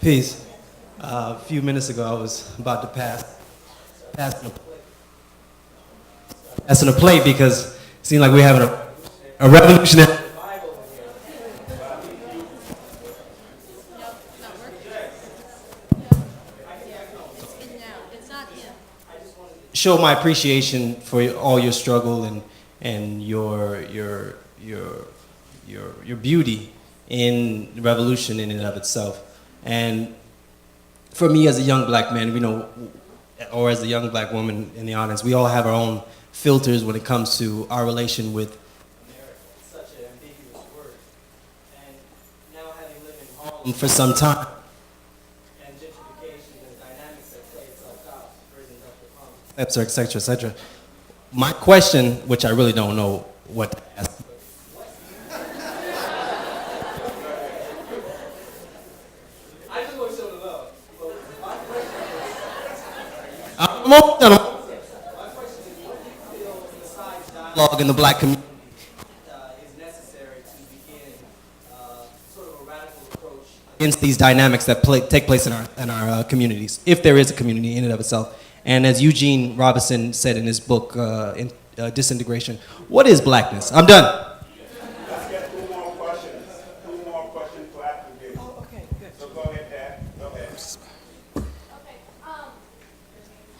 Peace. A few minutes ago, I was about to passing a plate because it seemed like we're having a revolutionary. Show my appreciation for all your struggle and your beauty in the revolution in and of itself. And for me as a young black man, or as a young black woman in the audience, we all have our own filters when it comes to our relation with America. It's such an ambiguous word. And now having lived in Harlem for some time, and gentrification and the dynamics that play itself out, prisons after et cetera, et cetera. My question, which I really don't know what to ask, dialogue in the black community is necessary to begin sort of a radical approach against these dynamics that take place in our communities, if there is a community in and of itself. And as Eugene Robinson said in his book, Disintegration, what is blackness? I'm done. Let's get two more questions. Two more questions to activate. Oh, okay, good. So go ahead, Dad. Go ahead.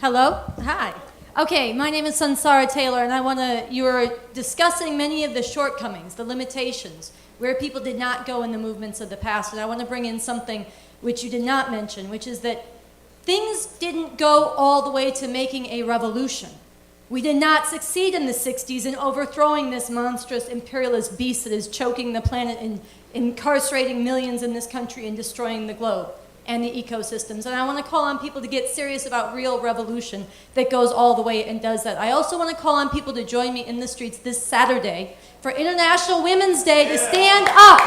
Hello? Hi. Okay, my name is Sansara Taylor, and you were discussing many of the shortcomings, the limitations, where people did not go in the movements of the past, and I want to bring in something which you did not mention, which is that things didn't go all the way to making a revolution. We did not succeed in the 60s in overthrowing this monstrous imperialist beast that is choking the planet and incarcerating millions in this country and destroying the globe and the ecosystems. And I want to call on people to get serious about real revolution that goes all the way and does that. I also want to call on people to join me in the streets this Saturday for International Women's Day to stand up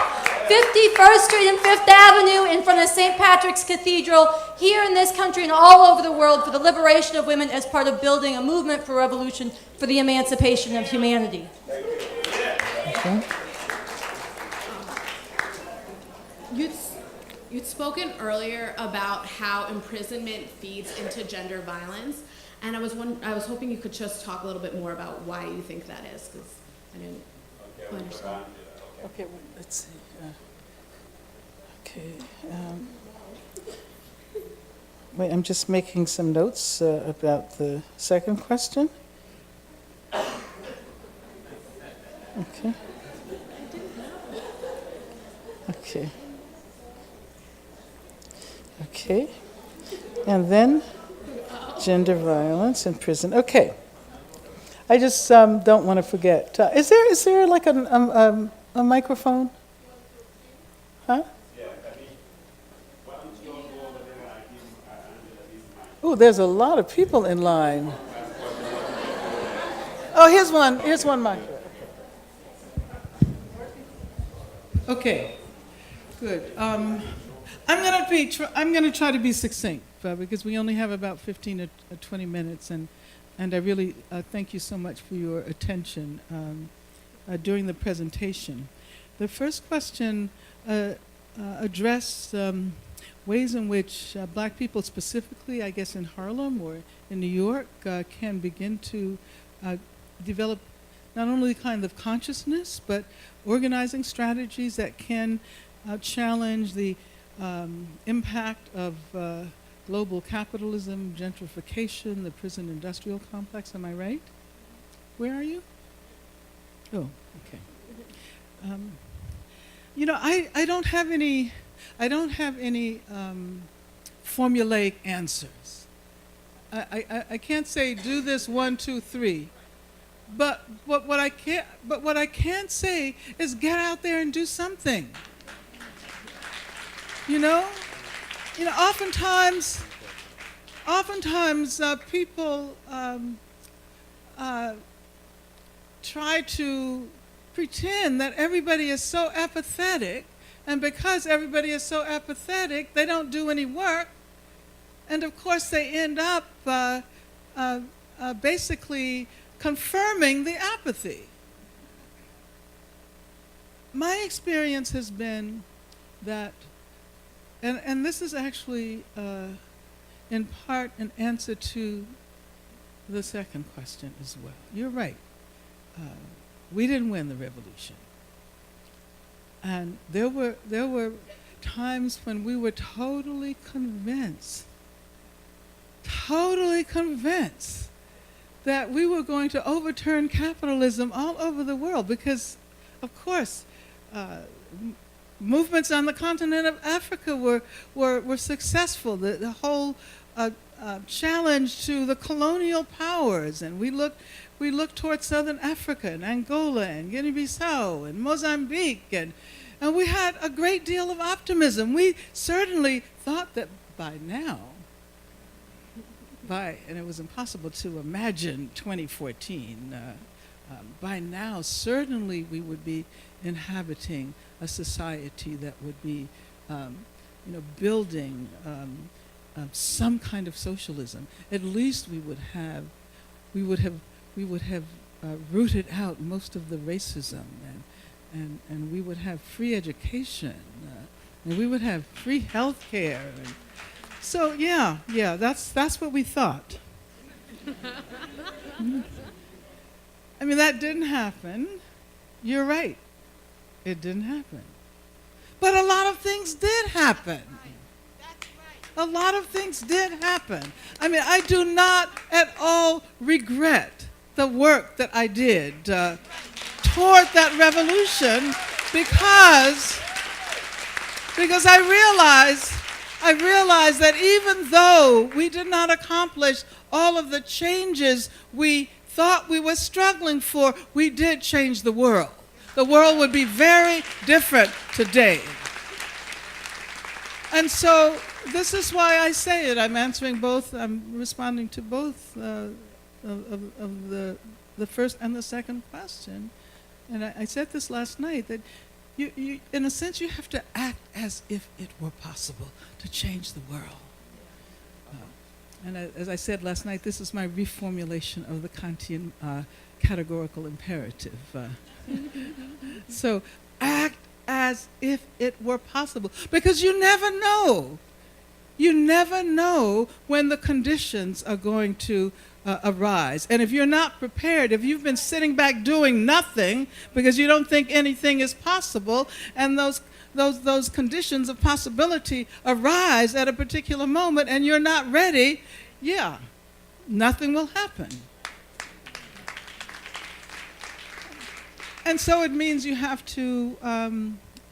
51st Street and 5th Avenue in front of St. Patrick's Cathedral here in this country and all over the world for the liberation of women as part of building a movement for revolution for the emancipation of humanity. Okay. You'd spoken earlier about how imprisonment feeds into gender violence, and I was hoping you could just talk a little bit more about why you think that is, because I didn't quite understand. Okay, well, let's see. Wait, I'm just making some notes about the second question. Okay. Okay. Okay. And then gender violence in prison. Okay. I just don't want to forget. Is there like a microphone? Huh? Oh, there's a lot of people in line. Oh, here's one. Here's one mic. Okay. Good. I'm going to try to be succinct because we only have about 15 or 20 minutes, and I really thank you so much for your attention during the presentation. The first question addressed ways in which black people specifically, I guess in Harlem or in New York, can begin to develop not only kind of consciousness, but organizing strategies that can challenge the impact of global capitalism, gentrification, the prison industrial complex. Am I right? Where are you? Oh, okay. I don't have any formulaic answers. I can't say do this 1, 2, 3. But what I can say is get out there and do something. Oftentimes people try to pretend that everybody is so apathetic, and because everybody is so apathetic, they don't do any work, and of course they end up basically confirming the apathy. My experience has been that and this is actually in part an answer to the second question as well. You're right. We didn't win the revolution. And there were times when we were totally convinced that we were going to overturn capitalism all over the world because, of course, movements on the continent of Africa were successful. The whole challenge to the colonial powers, and we looked towards Southern Africa and Angola and Guinea-Bissau and Mozambique, and we had a great deal of optimism. We certainly thought that by now, and it was impossible to imagine 2014, by now certainly we would be inhabiting a society that would be building some kind of socialism. At least we would have rooted out most of the racism, and we would have free education, and we would have free health care. So yeah, that's what we thought. I mean, that didn't happen. You're right. It didn't happen. But a lot of things did happen. A lot of things did happen. I mean, I do not at all regret the work that I did toward that revolution because I realized that even though we did not accomplish all of the changes we thought we were struggling for, we did change the world. The world would be very different today. And so this is why I say it. I'm responding to both of the first and the second question. And I said this last night, that you, in a sense, you have to act as if it were possible to change the world. As I said last night, this is my reformulation of the Kantian categorical imperative. So act as if it were possible, because you never know. You never know when the conditions are going to arise. And if you're not prepared, if you've been sitting back doing nothing because you don't think anything is possible, and those conditions of possibility arise at a particular moment and you're not ready, nothing will happen. And so it means you have to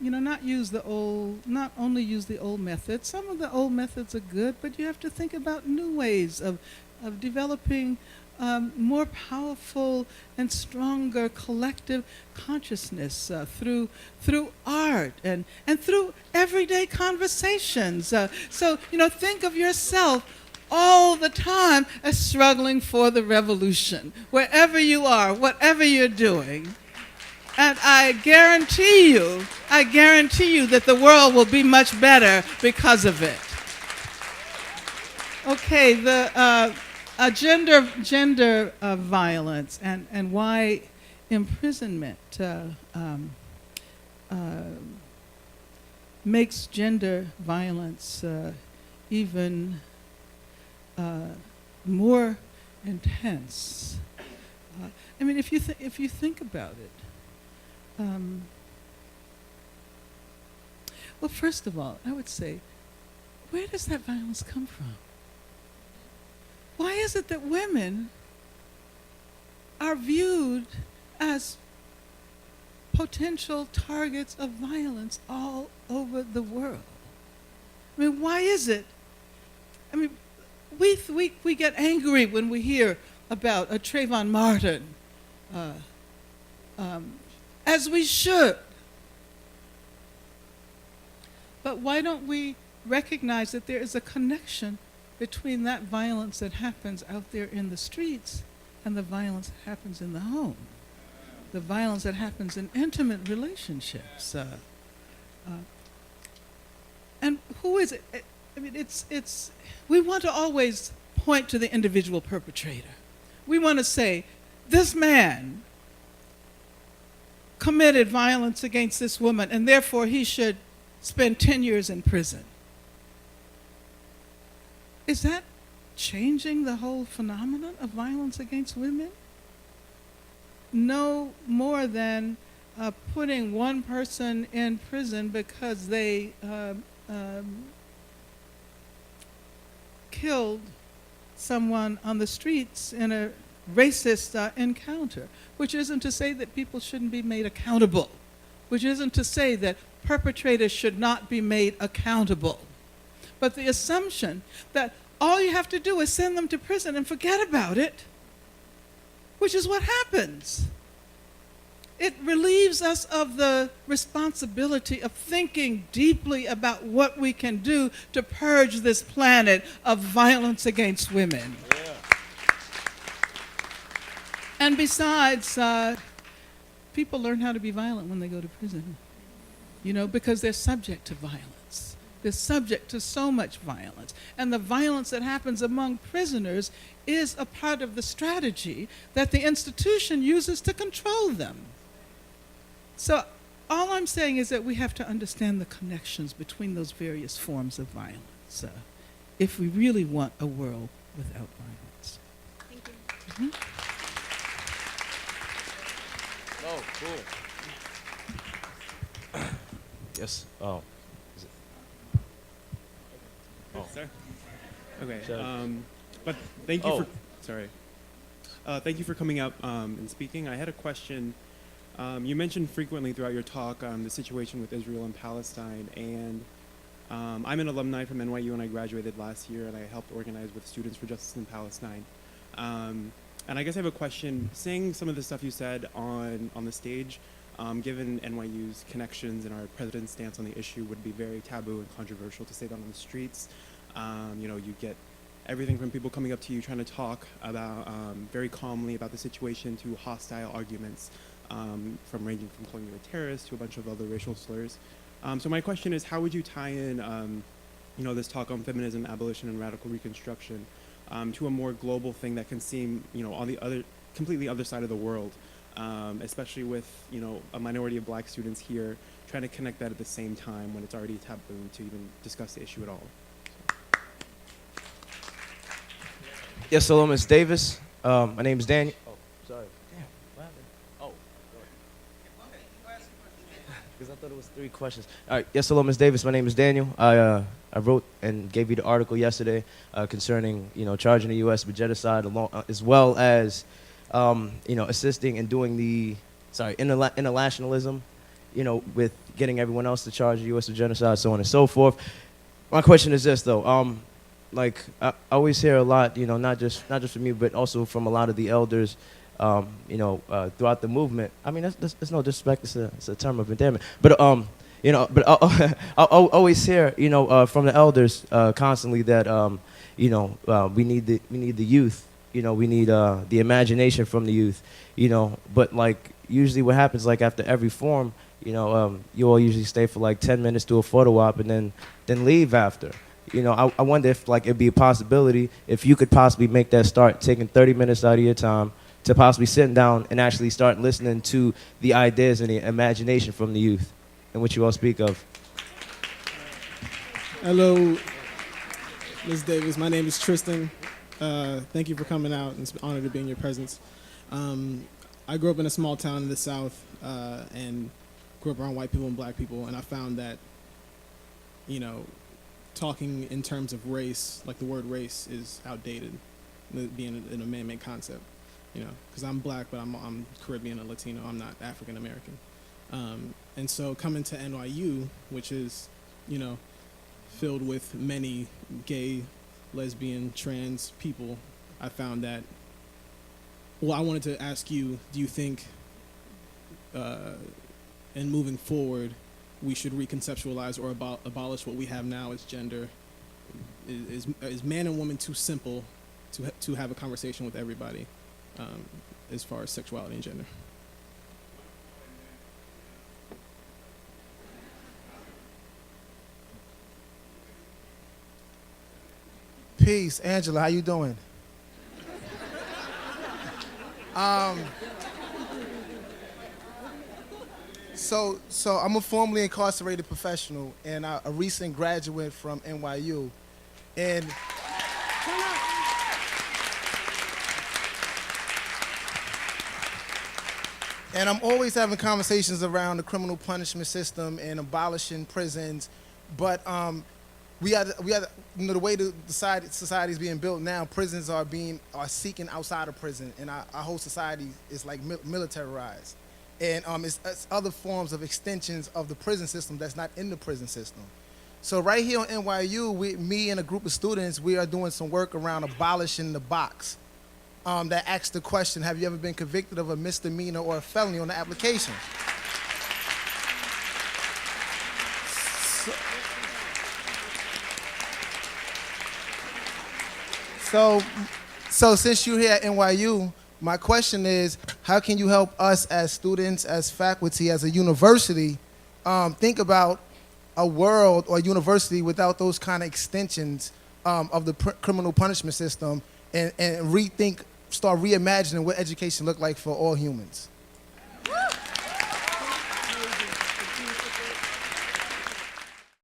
not only use the old methods. Some of the old methods are good, but you have to think about new ways of developing more powerful and stronger collective consciousness through art and through everyday conversations. So think of yourself all the time as struggling for the revolution, wherever you are, whatever you're doing. And I guarantee you that the world will be much better because of it. Okay, the gender violence and why imprisonment makes gender violence even more intense. I mean, if you think about it. Well, first of all, I would say, where does that violence come from? Why is it that women are viewed as potential targets of violence all over the world? I mean, why is it? I mean, we get angry when we hear about a Trayvon Martin, as we should. But why don't we recognize that there is a connection between that violence that happens out there in the streets and the violence that happens in the home, the violence that happens in intimate relationships? And who is it? I mean, it's we want to always point to the individual perpetrator. We want to say, this man committed violence against this woman, and therefore he should spend 10 years in prison. Is that changing the whole phenomenon of violence against women? No more than putting one person in prison because they killed someone on the streets in a racist encounter, which isn't to say that people shouldn't be made accountable, which isn't to say that perpetrators should not be made accountable. But the assumption that all you have to do is send them to prison and forget about it, which is what happens. It relieves us of the responsibility of thinking deeply about what we can do to purge this planet of violence against women. Yeah. And besides, people learn how to be violent when they go to prison, because they're subject to violence. They're subject to so much violence. And the violence that happens among prisoners is a part of the strategy that the institution uses to control them. So all I'm saying is that we have to understand the connections between those various forms of violence if we really want a world without violence. Thank Mm-hmm. you. Oh, cool. Yes. Oh. Is it? Oh. Sir? Okay. Sure. But thank you Oh. for thank you for coming up and speaking. I had a question. You mentioned frequently throughout your talk the situation with Israel and Palestine, and I'm an alumni from NYU, and I graduated last year, and I helped organize with Students for Justice in Palestine. And I guess I have a question. Saying some of the stuff you said on the stage, given NYU's connections and our president's stance on the issue, would be very taboo and controversial to say that on the streets. You get everything from people coming up to you trying to talk about very calmly about the situation to hostile arguments, from ranging from calling you a terrorist to a bunch of other racial slurs. So my question is, how would you tie in, this talk on feminism, abolition, and radical reconstruction to a more global thing that can seem, on the completely other side of the world, especially with, a minority of black students here, trying to connect that at the same time when it's already taboo to even discuss the issue at all? Yes, hello, Ms. Davis. My name is Daniel. Oh, sorry. Damn, what happened? Oh, because I thought it was 3 questions. All right. Yes, hello, Ms. Davis. My name is Daniel. I wrote and gave you the article yesterday concerning, charging the U.S. with genocide, as well as, assisting in doing the, internationalism, with getting everyone else to charge the U.S. with genocide, so on and so forth. My question is this, though. I always hear a lot, not just from you, but also from a lot of the elders, throughout the movement. I mean, that's no disrespect. It's a term of endearment. But but I always hear, from the elders constantly that, we need the youth. We need the imagination from the youth. But usually what happens after every form, you all usually stay for 10 minutes, do a photo op, and then leave after. I wonder if it'd be a possibility if you could possibly make that start, taking 30 minutes out of your time to possibly sitting down and actually start listening to the ideas and the imagination from the youth and what you all speak of. Hello, Ms. Davis. My name is Tristan. Thank you for coming out, and it's an honor to be in your presence. I grew up in a small town in the South and grew up around white people and black people, and I found that, talking in terms of race, the word race, is outdated, being in a man-made concept, because I'm black, but I'm Caribbean and Latino. I'm not African American. And so coming to NYU, which is, filled with many gay, lesbian, trans people, I found that, I wanted to ask you, do you think, in moving forward, we should reconceptualize or abolish what we have now as gender? Is man and woman too simple to have a conversation with everybody as far as sexuality and gender? Peace, Angela. How you doing? So I'm a formerly incarcerated professional and a recent graduate from NYU, and And I'm always having conversations around the criminal punishment system and abolishing prisons, but the way the society is being built now, prisons are seeking outside of prison, and our whole society is like militarized, and it's other forms of extensions of the prison system that's not in the prison system. So right here on NYU, me and a group of students, we are doing some work around abolishing the box. That asks the question, have you ever been convicted of a misdemeanor or a felony on the application? So since you're here at NYU, my question is, how can you help us as students, as faculty, as a university, think about a world or university without those kind of extensions of the criminal punishment system and start reimagining what education look like for all humans?